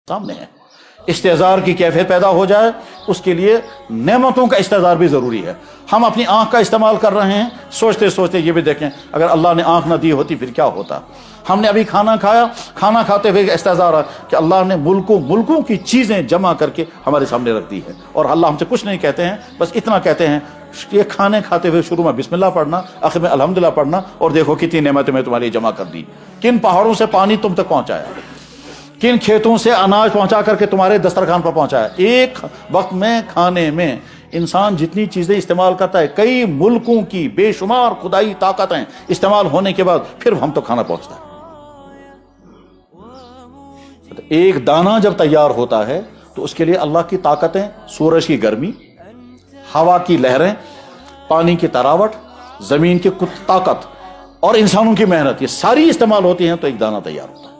سامنے ہے۔ استحضار کی کیفیت پیدا ہو جائے اس کے لیے نعمتوں کا استحضار بھی ضروری ہے۔ ہم اپنی آنکھ کا استعمال کر رہے ہیں، سوچتے سوچتے یہ بھی دیکھیں اگر اللہ نے آنکھ نہ دی ہوتی پھر کیا ہوتا۔ ہم نے ابھی کھانا کھایا، کھانا کھاتے ہوئے استحضار ہے کہ اللہ نے ملکوں کی چیزیں جمع کر کے ہمارے سامنے رکھ دی ہے، اور اللہ ہم سے کچھ نہیں کہتے ہیں، بس اتنا کہتے ہیں کہ کھانے کھاتے ہوئے شروع میں بسم اللہ پڑھنا، آخر میں الحمدللہ پڑھنا، اور دیکھو کتنی نعمتیں میں تمہارے جمع کر دی، کن پہاڑوں سے پانی تم تک پہنچایا، کن کھیتوں سے اناج پہنچا کر کے تمہارے دسترخوان پر پہنچایا۔ ایک وقت میں کھانے میں انسان جتنی چیزیں استعمال کرتا ہے، کئی ملکوں کی بے شمار خدائی طاقتیں استعمال ہونے کے بعد پھر ہم تو کھانا پہنچتا ہے۔ ایک دانہ جب تیار ہوتا ہے تو اس کے لیے اللہ کی طاقتیں، سورج کی گرمی، ہوا کی لہریں، پانی کی تراوٹ، زمین کی طاقت اور انسانوں کی محنت، یہ ساری استعمال ہوتی ہیں تو ایک دانہ تیار ہوتا ہے۔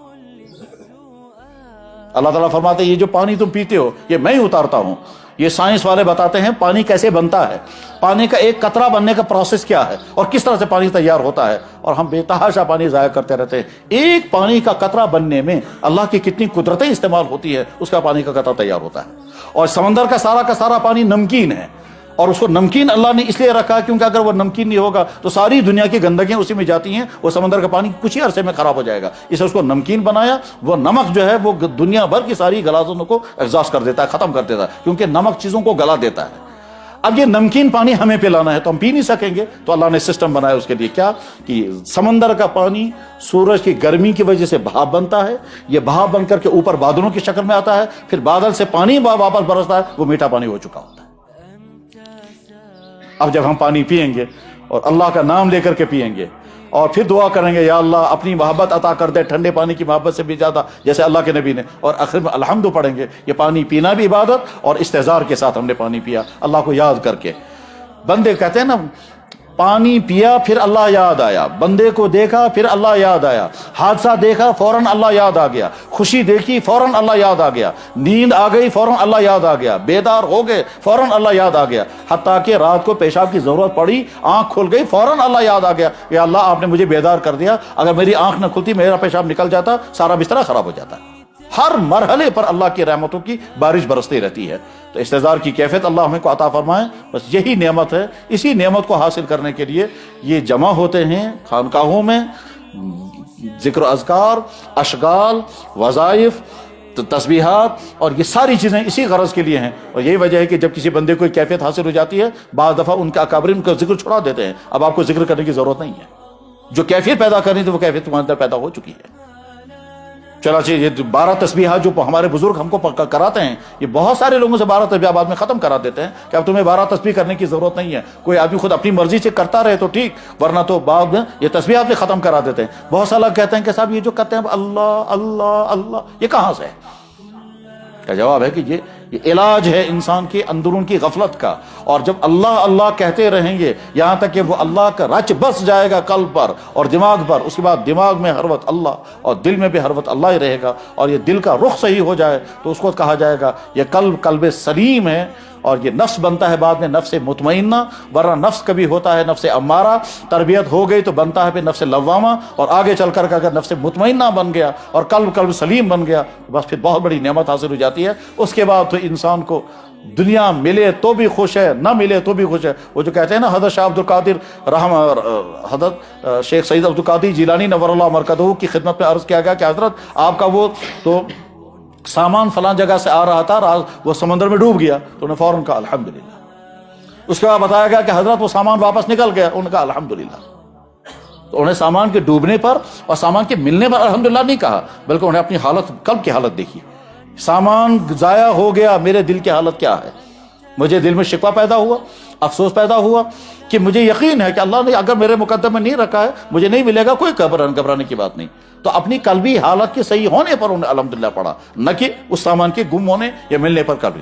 اللہ تعالیٰ فرماتے ہیں یہ جو پانی تم پیتے ہو یہ میں ہی اتارتا ہوں۔ یہ سائنس والے بتاتے ہیں پانی کیسے بنتا ہے، پانی کا ایک قطرہ بننے کا پروسیس کیا ہے اور کس طرح سے پانی تیار ہوتا ہے، اور ہم بے تحاشا پانی ضائع کرتے رہتے ہیں۔ ایک پانی کا قطرہ بننے میں اللہ کی کتنی قدرتیں استعمال ہوتی ہے، اس کا پانی کا قطرہ تیار ہوتا ہے۔ اور سمندر کا سارا پانی نمکین ہے، اور اس کو نمکین اللہ نے اس لیے رکھا کیونکہ اگر وہ نمکین نہیں ہوگا تو ساری دنیا کی گندگیاں اسی میں جاتی ہیں، وہ سمندر کا پانی کچھ ہی عرصے میں خراب ہو جائے گا، اس لیے اس کو نمکین بنایا۔ وہ نمک جو ہے وہ دنیا بھر کی ساری غلاظتوں کو ایگزاسٹ کر دیتا ہے، ختم کر دیتا ہے، کیونکہ نمک چیزوں کو گلا دیتا ہے۔ اب یہ نمکین پانی ہمیں پلانا ہے تو ہم پی نہیں سکیں گے، تو اللہ نے سسٹم بنایا اس کے لیے کیا کہ سمندر کا پانی سورج کی گرمی کی وجہ سے بھاپ بنتا ہے، یہ بھاپ بن کر کے اوپر بادلوں کی شکل میں آتا ہے، پھر بادل سے پانی واپس برستا ہے، وہ میٹھا پانی ہو چکا ہوتا ہے۔ اب جب ہم پانی پیئیں گے اور اللہ کا نام لے کر کے پیئیں گے اور پھر دعا کریں گے یا اللہ اپنی محبت عطا کر دے ٹھنڈے پانی کی محبت سے بھی زیادہ، جیسے اللہ کے نبی نے، اور آخر میں الحمد پڑھیں گے۔ یہ پانی پینا بھی عبادت، اور استحضار کے ساتھ ہم نے پانی پیا اللہ کو یاد کر کے۔ بندے کہتے ہیں نا پانی پیا پھر اللہ یاد آیا، بندے کو دیکھا پھر اللہ یاد آیا، حادثہ دیکھا فوراً اللہ یاد آ گیا، خوشی دیکھی فوراً اللہ یاد آ گیا، نیند آ گئی فوراً اللہ یاد آ گیا، بیدار ہو گئے فوراً اللہ یاد آ گیا، حتیٰ کہ رات کو پیشاب کی ضرورت پڑی، آنکھ کھل گئی فوراً اللہ یاد آ گیا کہ اللہ آپ نے مجھے بیدار کر دیا، اگر میری آنکھ نہ کھلتی میرا پیشاب نکل جاتا، سارا بستر خراب ہو جاتا۔ ہر مرحلے پر اللہ کی رحمتوں کی بارش برستی رہتی ہے۔ تو استحضار کی کیفیت اللہ ہمیں کو عطا فرمائے، بس یہی نعمت ہے۔ اسی نعمت کو حاصل کرنے کے لیے یہ جمع ہوتے ہیں خانقاہوں میں، ذکر و اذکار، اشغال، وظائف، تسبیحات، اور یہ ساری چیزیں اسی غرض کے لیے ہیں۔ اور یہی وجہ ہے کہ جب کسی بندے کو کیفیت حاصل ہو جاتی ہے بعض دفعہ ان کے اکابرین کا ذکر چھڑا دیتے ہیں، اب آپ کو ذکر کرنے کی ضرورت نہیں ہے، جو کیفیت پیدا کرنی تھی وہ کیفیت تمہارے اندر پیدا ہو چکی ہے۔ چنانچہ یہ 12 تسبیحات جو ہمارے بزرگ ہم کو کراتے ہیں، یہ بہت سارے لوگوں سے 12 تسبیحات بعد میں ختم کرا دیتے ہیں کہ اب تمہیں 12 تسبیح کرنے کی ضرورت نہیں ہے۔ کوئی آدمی خود اپنی مرضی سے کرتا رہے تو ٹھیک، ورنہ تو بعد میں یہ تسبیحات بھی ختم کرا دیتے ہیں۔ بہت سا لوگ کہتے ہیں کہ صاحب یہ جو کہتے ہیں اللہ اللہ اللہ، یہ کہاں سے ہے؟ کا جواب ہے کہ یہ علاج ہے انسان کے اندرون کی غفلت کا، اور جب اللہ اللہ کہتے رہیں گے یہاں تک کہ وہ اللہ کا رچ بس جائے گا قلب پر اور دماغ پر، اس کے بعد دماغ میں ہر وقت اللہ اور دل میں بھی ہر وقت اللہ ہی رہے گا، اور یہ دل کا رخ صحیح ہو جائے تو اس کو کہا جائے گا یہ قلب سلیم ہے، اور یہ نفس بنتا ہے بعد میں نفس مطمئنہ، ورنہ نفس کبھی ہوتا ہے نفس امارہ، تربیت ہو گئی تو بنتا ہے پھر نفس لوامہ، اور آگے چل کر اگر نفس مطمئنہ بن گیا اور قلب سلیم بن گیا بس پھر بہت بڑی نعمت حاصل ہو جاتی ہے۔ اس کے بعد تو انسان کو دنیا ملے تو بھی خوش ہے، نہ ملے تو بھی خوش ہے۔ وہ جو کہتے ہیں نا حضرت شاہ حضرت شیخ سید عبد القادر جیلانی نور اللہ مرکزہ کی خدمت میں عرض کیا گیا کہ حضرت آپ کا وہ تو سامان فلاں جگہ سے آ رہا تھا، وہ سمندر میں ڈوب گیا، تو انہیں فوراً کہا الحمدللہ۔ اس کے بعد بتایا گیا کہ حضرت وہ سامان واپس نکل گیا، انہوں نے کہا الحمدللہ۔ تو انہیں سامان کے ڈوبنے پر اور سامان کے ملنے پر الحمدللہ نہیں کہا، بلکہ انہیں اپنی حالت، قلب کی حالت دیکھی۔ سامان ضائع ہو گیا، میرے دل کی حالت کیا ہے؟ مجھے دل میں شکوہ پیدا ہوا، افسوس پیدا ہوا کہ مجھے یقین ہے کہ اللہ نے اگر میرے مقدر میں نہیں رکھا ہے مجھے نہیں ملے گا، کوئی گھبرانے کی بات نہیں۔ تو اپنی قلبی حالت کے صحیح ہونے پر انہیں الحمدللہ پڑھا، نہ کہ اس سامان کے گم ہونے یا ملنے پر کبھی۔